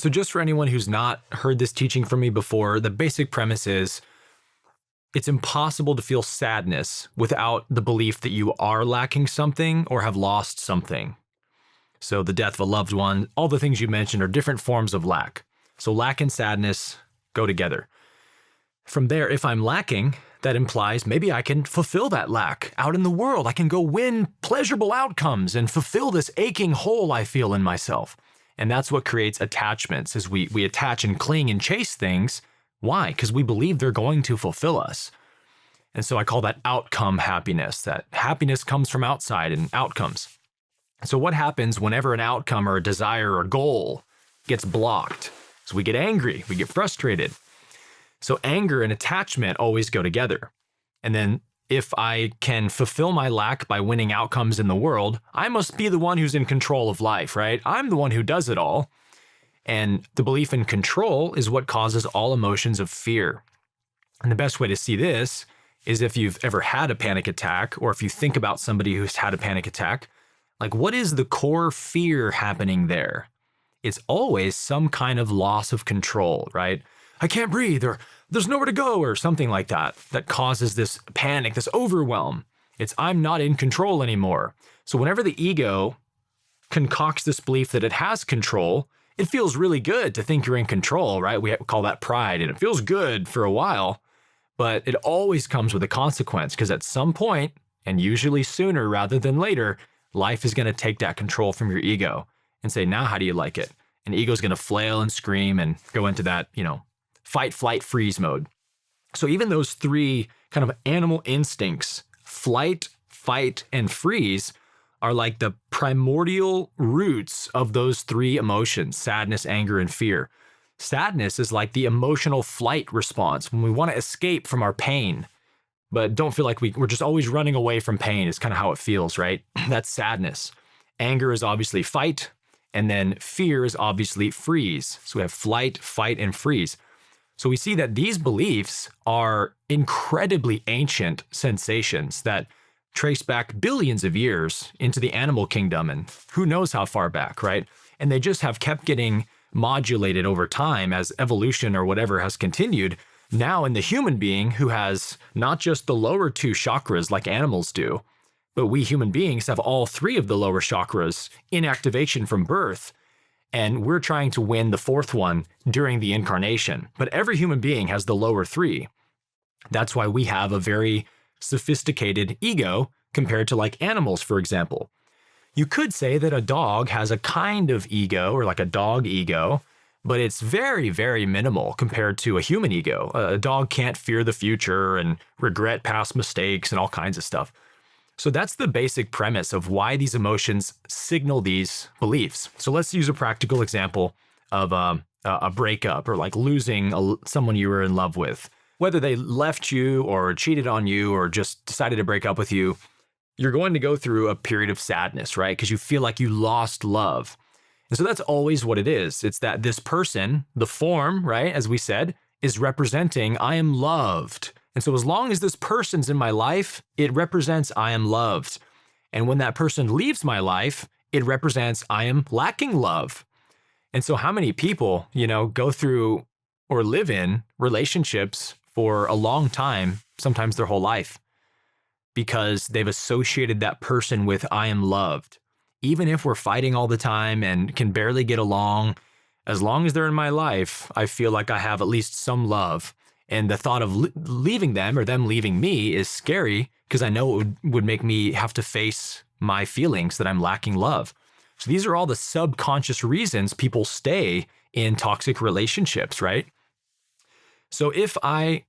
So just for anyone who's not heard this teaching from me before, the basic premise is it's impossible to feel sadness without the belief that you are lacking something or have lost something. So the death of a loved one, all the things you mentioned are different forms of lack. So lack and sadness go together. From there, if I'm lacking, that implies maybe I can fulfill that lack out in the world. I can go win pleasurable outcomes and fulfill this aching hole I feel in myself. And that's what creates attachments, is we attach and cling and chase things. Why? Because we believe they're going to fulfill us. And so I call that outcome happiness, that happiness comes from outside and outcomes. So what happens whenever an outcome or a desire or goal gets blocked? So we get angry, we get frustrated. So anger and attachment always go together. And then if I can fulfill my lack by winning outcomes in the world, I must be the one who's in control of life, right? I'm the one who does it all. And the belief in control is what causes all emotions of fear. And the best way to see this is if you've ever had a panic attack, or if you think about somebody who's had a panic attack, like what is the core fear happening there? It's always some kind of loss of control, right? I can't breathe, or there's nowhere to go, or something like that, that causes this panic, this overwhelm. It's I'm not in control anymore. So whenever the ego concocts this belief that it has control, it feels really good to think you're in control, right? We call that pride, and it feels good for a while, but it always comes with a consequence, because at some point, and usually sooner rather than later, life is going to take that control from your ego and say, now how do you like it? And ego's going to flail and scream and go into that, fight, flight, freeze mode. So even those three kind of animal instincts, flight, fight, and freeze, are like the primordial roots of those three emotions: sadness, anger, and fear. Sadness is like the emotional flight response when we want to escape from our pain, but don't feel like we're just always running away from pain is kind of how it feels, right? That's sadness. Anger is obviously fight, and then fear is obviously freeze. So we have flight, fight, and freeze. So we see that these beliefs are incredibly ancient sensations that trace back billions of years into the animal kingdom and who knows how far back, right? And they just have kept getting modulated over time as evolution or whatever has continued. Now in the human being, who has not just the lower two chakras like animals do, but we human beings have all three of the lower chakras in activation from birth. And we're trying to win the fourth one during the incarnation. But every human being has the lower three. That's why we have a very sophisticated ego compared to like animals, for example. You could say that a dog has a kind of ego, or like a dog ego, but it's very, very minimal compared to a human ego. A dog can't fear the future and regret past mistakes and all kinds of stuff. So that's the basic premise of why these emotions signal these beliefs. So let's use a practical example of a breakup, or like losing someone you were in love with. Whether they left you or cheated on you or just decided to break up with you, you're going to go through a period of sadness, right? Because you feel like you lost love. And so that's always what it is. It's that this person, the form, right, as we said, is representing I am loved. And so as long as this person's in my life, it represents I am loved. And when that person leaves my life, it represents I am lacking love. And so how many people, go through or live in relationships for a long time, sometimes their whole life, because they've associated that person with I am loved. Even if we're fighting all the time and can barely get along, as long as they're in my life, I feel like I have at least some love. And the thought of leaving them or them leaving me is scary, because I know it would make me have to face my feelings that I'm lacking love. So these are all the subconscious reasons people stay in toxic relationships, right? So if I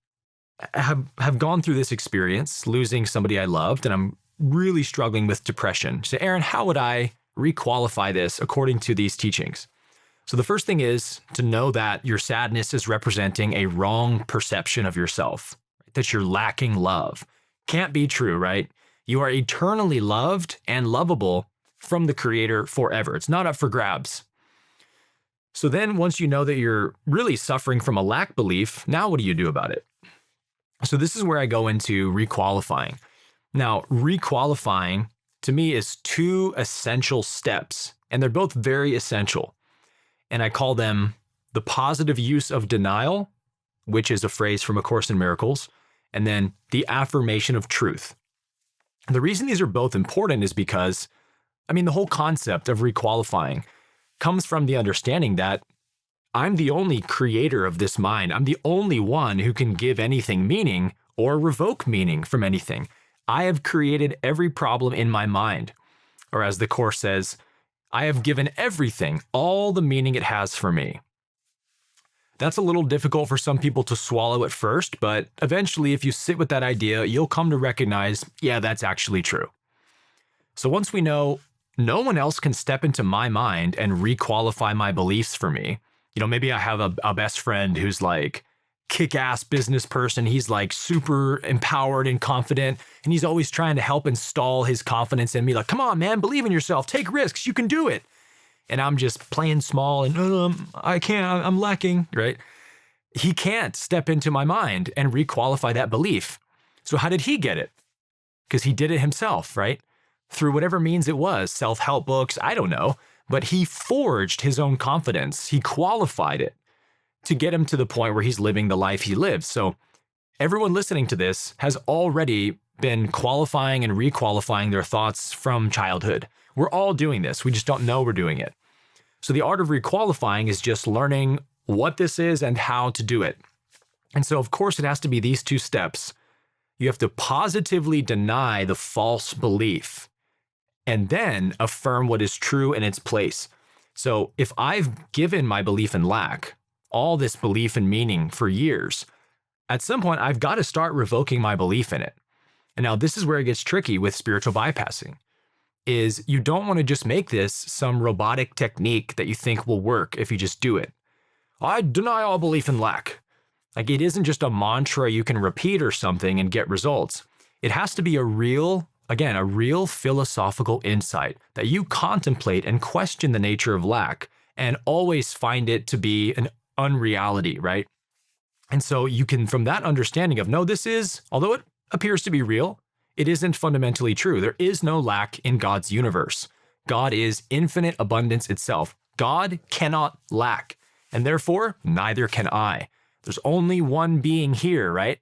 have gone through this experience, losing somebody I loved, and I'm really struggling with depression, so Aaron, how would I re-qualify this according to these teachings? So the first thing is to know that your sadness is representing a wrong perception of yourself, that you're lacking love. Can't be true, right? You are eternally loved and lovable from the Creator forever. It's not up for grabs. So then once you know that you're really suffering from a lack belief, now what do you do about it? So this is where I go into re-qualifying. Now, re-qualifying to me is two essential steps, and they're both very essential. And I call them the positive use of denial, which is a phrase from A Course in Miracles, and then the affirmation of truth. The reason these are both important is because, the whole concept of requalifying comes from the understanding that I'm the only creator of this mind. I'm the only one who can give anything meaning or revoke meaning from anything. I have created every problem in my mind. Or as the Course says, I have given everything all the meaning it has for me. That's a little difficult for some people to swallow at first, but eventually if you sit with that idea, you'll come to recognize, yeah, that's actually true. So once we know no one else can step into my mind and requalify my beliefs for me, maybe I have a best friend who's like kick-ass business person. He's like super empowered and confident, and he's always trying to help install his confidence in me. Like, come on, man, believe in yourself, take risks, you can do it. And I'm just playing small and I can't, I'm lacking, right? He can't step into my mind and requalify that belief. So how did he get it? Because he did it himself, right? Through whatever means it was, self-help books, I don't know. But he forged his own confidence. He qualified it to get him to the point where he's living the life he lives. So everyone listening to this has already been qualifying and requalifying their thoughts from childhood. We're all doing this. We just don't know we're doing it. So the art of requalifying is just learning what this is and how to do it. And so, of course, it has to be these two steps. You have to positively deny the false belief and then affirm what is true in its place. So if I've given my belief in lack, all this belief and meaning for years, at some point I've got to start revoking my belief in it. And now this is where it gets tricky with spiritual bypassing, is you don't want to just make this some robotic technique that you think will work if you just do it. I deny all belief in lack. Like, it isn't just a mantra you can repeat or something and get results. It has to be a real philosophical insight that you contemplate and question the nature of lack and always find it to be an unreality, right? And so you can, from that understanding of, no, this is, although it appears to be real, it isn't fundamentally true. There is no lack in God's universe. God is infinite abundance itself. God cannot lack, and therefore neither can I. There's only one being here, right?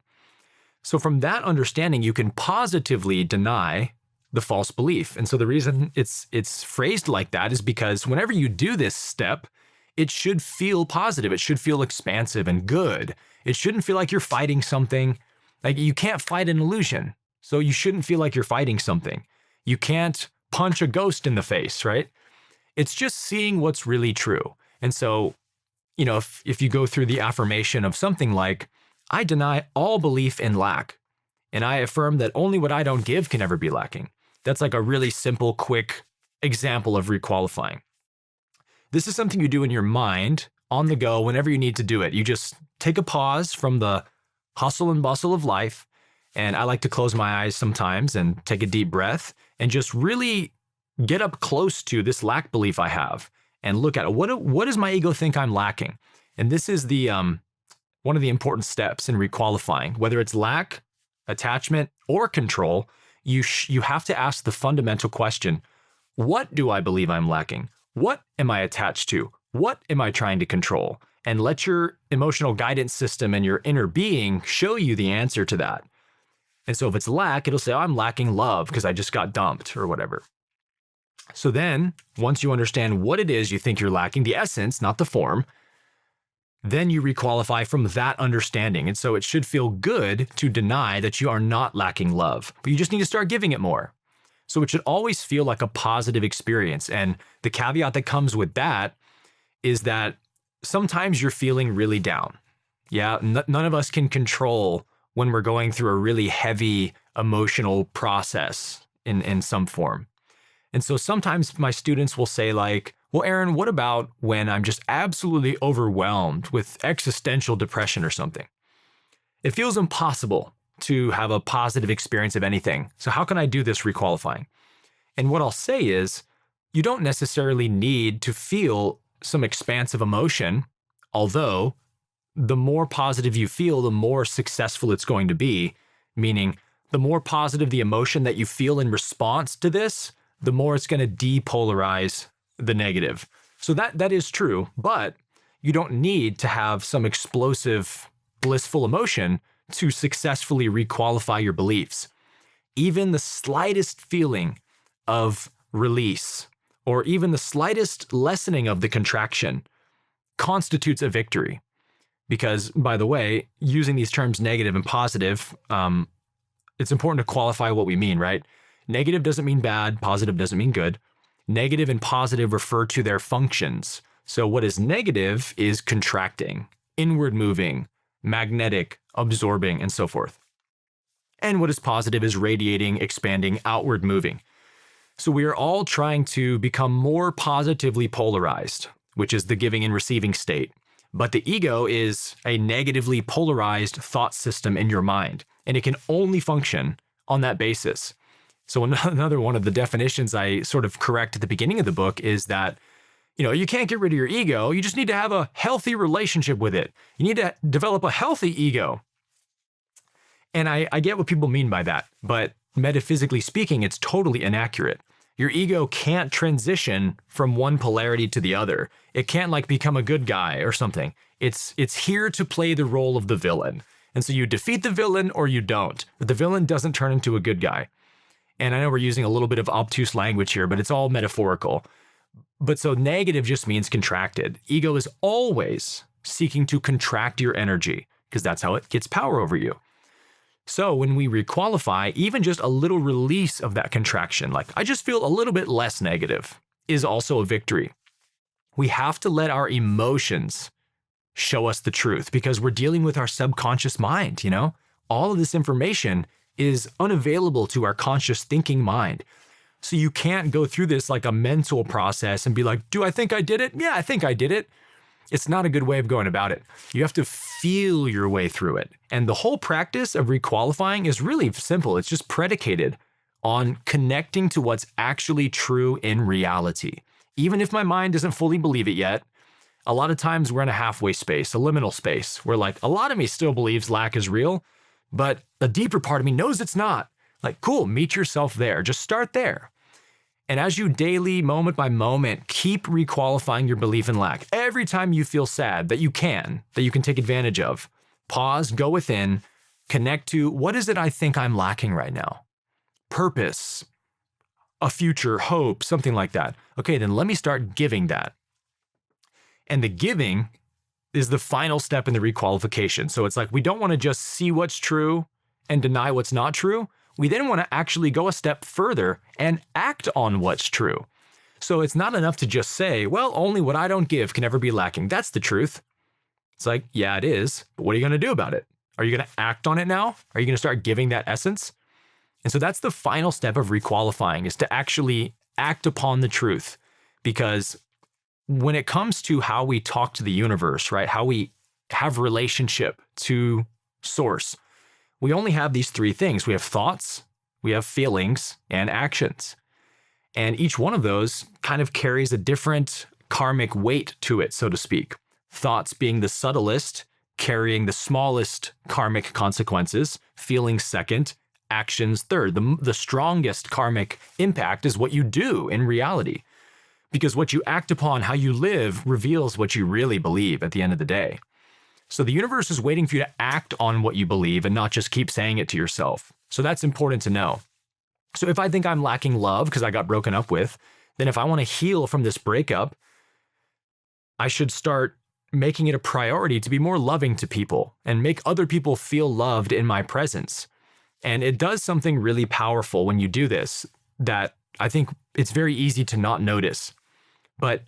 So from that understanding, you can positively deny the false belief. And so the reason it's phrased like that is because whenever you do this step, it should feel positive. It should feel expansive and good. It shouldn't feel like you're fighting something. Like, you can't fight an illusion. So you shouldn't feel like you're fighting something. You can't punch a ghost in the face, right? It's just seeing what's really true. And so, if you go through the affirmation of something like, I deny all belief in lack, and I affirm that only what I don't give can ever be lacking. That's like a really simple, quick example of requalifying. This is something you do in your mind, on the go, whenever you need to do it. You just take a pause from the hustle and bustle of life, and I like to close my eyes sometimes and take a deep breath and just really get up close to this lack belief I have and look at it. What does my ego think I'm lacking? And this is the one of the important steps in requalifying. Whether it's lack, attachment, or control, you have to ask the fundamental question, what do I believe I'm lacking? What am I attached to? What am I trying to control? And let your emotional guidance system and your inner being show you the answer to that. And so if it's lack, it'll say, oh, I'm lacking love because I just got dumped or whatever. So then, once you understand what it is you think you're lacking, the essence, not the form, then you requalify from that understanding. And so it should feel good to deny that you are not lacking love, but you just need to start giving it more. So it should always feel like a positive experience. And the caveat that comes with that is that sometimes you're feeling really down. Yeah, none of us can control when we're going through a really heavy emotional process in some form. And so sometimes my students will say like, well, Aaron, what about when I'm just absolutely overwhelmed with existential depression or something? It feels impossible to have a positive experience of anything. So how can I do this requalifying? And what I'll say is, you don't necessarily need to feel some expansive emotion, although the more positive you feel, the more successful it's going to be, meaning the more positive the emotion that you feel in response to this, the more it's going to depolarize the negative. So that is true, but You don't need to have some explosive, blissful emotion to successfully requalify your beliefs. Even the slightest feeling of release, or even the slightest lessening of the contraction, constitutes a victory. Because, by the way, using these terms negative and positive, it's important to qualify what we mean, right? Negative doesn't mean bad, positive doesn't mean good. Negative and positive refer to their functions. So what is negative is contracting, inward moving, magnetic, absorbing, and so forth. And what is positive is radiating, expanding, outward moving. So we are all trying to become more positively polarized, which is the giving and receiving state. But the ego is a negatively polarized thought system in your mind, and it can only function on that basis. So another one of the definitions I sort of correct at the beginning of the book is that, you can't get rid of your ego. You just need to have a healthy relationship with it. You need to develop a healthy ego. And I get what people mean by that, but metaphysically speaking, it's totally inaccurate. Your ego can't transition from one polarity to the other. It can't become a good guy or something. It's here to play the role of the villain. And so you defeat the villain or you don't, but the villain doesn't turn into a good guy. And I know we're using a little bit of obtuse language here, but it's all metaphorical. But so negative just means contracted. Ego is always seeking to contract your energy because that's how it gets power over you. So when we requalify, even just a little release of that contraction, I just feel a little bit less negative, is also a victory. We have to let our emotions show us the truth because we're dealing with our subconscious mind, All of this information is unavailable to our conscious thinking mind. So you can't go through this like a mental process and be like, do I think I did it? Yeah, I think I did it. It's not a good way of going about it. You have to feel your way through it. And the whole practice of requalifying is really simple. It's just predicated on connecting to what's actually true in reality. Even if my mind doesn't fully believe it yet, a lot of times we're in a halfway space, a liminal space, where a lot of me still believes lack is real, but a deeper part of me knows it's not. Cool, meet yourself there. Just start there. And as you daily, moment by moment, keep requalifying your belief in lack. Every time you feel sad that you can take advantage of, pause, go within, connect to what is it I think I'm lacking right now? Purpose, a future, hope, something like that. Okay, then let me start giving that. And the giving is the final step in the requalification. So it's we don't want to just see what's true and deny what's not true. We then want to actually go a step further and act on what's true. So it's not enough to just say, well, only what I don't give can ever be lacking. That's the truth. It's yeah, it is. But what are you going to do about it? Are you going to act on it now? Are you going to start giving that essence? And so that's the final step of requalifying, is to actually act upon the truth. Because when it comes to how we talk to the universe, right, how we have relationship to source, we only have these three things. We have thoughts, we have feelings, and actions. And each one of those kind of carries a different karmic weight to it, so to speak. Thoughts being the subtlest, carrying the smallest karmic consequences, feelings second, actions third. The strongest karmic impact is what you do in reality. Because what you act upon, how you live, reveals what you really believe at the end of the day. So the universe is waiting for you to act on what you believe and not just keep saying it to yourself. So that's important to know. So if I think I'm lacking love because I got broken up with, then if I want to heal from this breakup, I should start making it a priority to be more loving to people and make other people feel loved in my presence. And it does something really powerful when you do this that I think it's very easy to not notice. But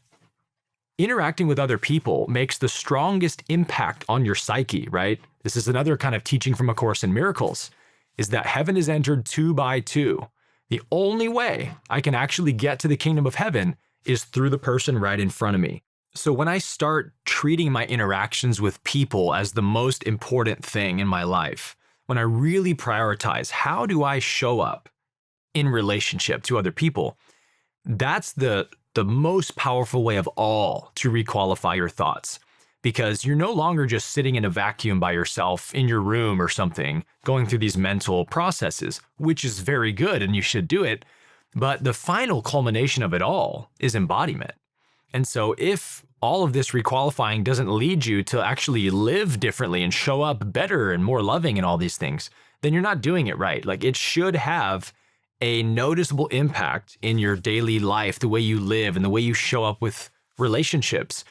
interacting with other people makes the strongest impact on your psyche, right? This is another kind of teaching from A Course in Miracles, is that heaven is entered 2 by 2. The only way I can actually get to the kingdom of heaven is through the person right in front of me. So when I start treating my interactions with people as the most important thing in my life, when I really prioritize how do I show up in relationship to other people, that's the most powerful way of all to requalify your thoughts. Because you're no longer just sitting in a vacuum by yourself in your room or something, going through these mental processes, which is very good and you should do it. But the final culmination of it all is embodiment. And so if all of this requalifying doesn't lead you to actually live differently and show up better and more loving and all these things, then you're not doing it right. Like, it should have a noticeable impact in your daily life, the way you live and the way you show up with relationships.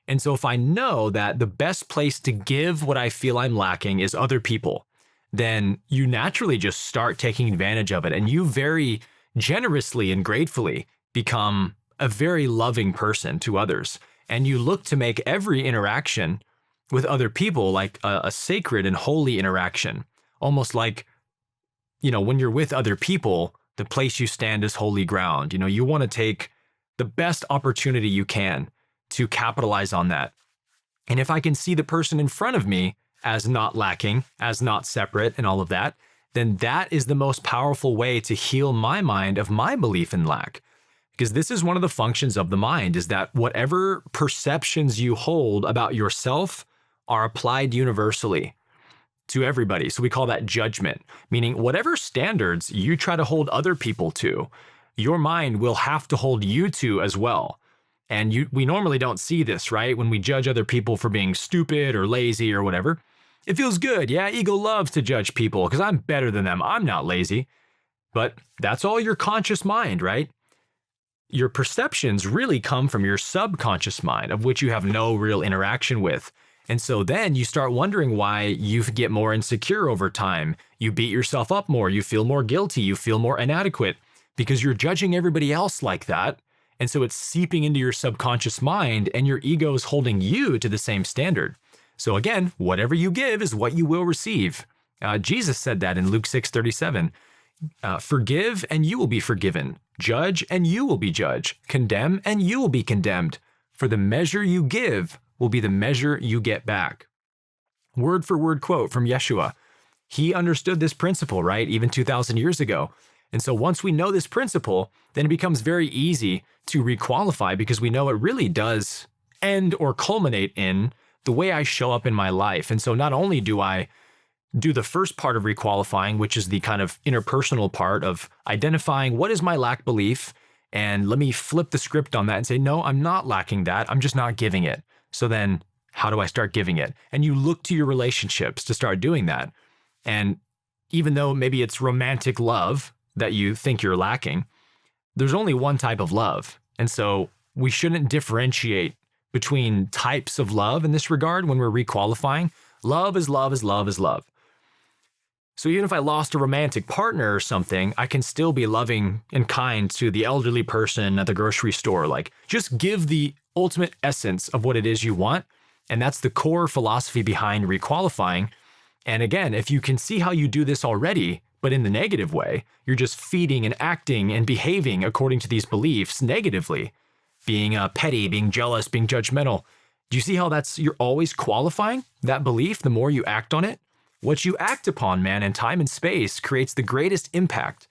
And so if I know that the best place to give what I feel I'm lacking is other people, then you naturally just start taking advantage of it. And you very generously and gratefully become a very loving person to others. And you look to make every interaction with other people like a sacred and holy interaction. Almost like, when you're with other people, the place you stand is holy ground. You want to take the best opportunity you can to capitalize on that. And if I can see the person in front of me as not lacking, as not separate, and all of that, then that is the most powerful way to heal my mind of my belief in lack. Because this is one of the functions of the mind, is that whatever perceptions you hold about yourself are applied universally to everybody. So we call that judgment, meaning whatever standards you try to hold other people to, your mind will have to hold you to as well. And we normally don't see this, right? When we judge other people for being stupid or lazy or whatever, it feels good. Yeah, ego loves to judge people because I'm better than them. I'm not lazy. But that's all your conscious mind, right? Your perceptions really come from your subconscious mind, of which you have no real interaction with. And so then you start wondering why you get more insecure over time. You beat yourself up more. You feel more guilty. You feel more inadequate because you're judging everybody else like that. And so it's seeping into your subconscious mind, and your ego is holding you to the same standard. So again, whatever you give is what you will receive. Jesus said that in Luke 6:37. Forgive and you will be forgiven. Judge and you will be judged. Condemn and you will be condemned. For the measure you give will be the measure you get back. Word for word quote from Yeshua. He understood this principle, right? Even 2,000 years ago. And so once we know this principle, then it becomes very easy to requalify, because we know it really does end or culminate in the way I show up in my life. And so not only do I do the first part of requalifying, which is the kind of interpersonal part of identifying what is my lack belief, and let me flip the script on that and say, no, I'm not lacking that. I'm just not giving it. So then how do I start giving it? And you look to your relationships to start doing that. And even though maybe it's romantic love that you think you're lacking, there's only one type of love. And so we shouldn't differentiate between types of love in this regard when we're requalifying. Love is love is love is love. So even if I lost a romantic partner or something, I can still be loving and kind to the elderly person at the grocery store. Like, just give the ultimate essence of what it is you want. And that's the core philosophy behind requalifying. And again, if you can see how you do this already, but in the negative way, you're just feeding and acting and behaving according to these beliefs negatively, being petty, being jealous, being judgmental. Do you see how you're always qualifying that belief the more you act on it? What you act upon, man, in time and space creates the greatest impact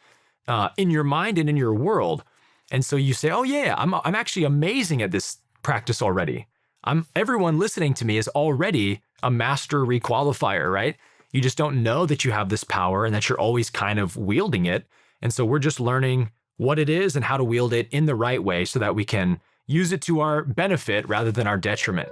in your mind and in your world. And so you say, oh yeah, I'm actually amazing at this practice already. Everyone listening to me is already a master requalifier, right? You just don't know that you have this power and that you're always kind of wielding it. And so we're just learning what it is and how to wield it in the right way so that we can use it to our benefit rather than our detriment.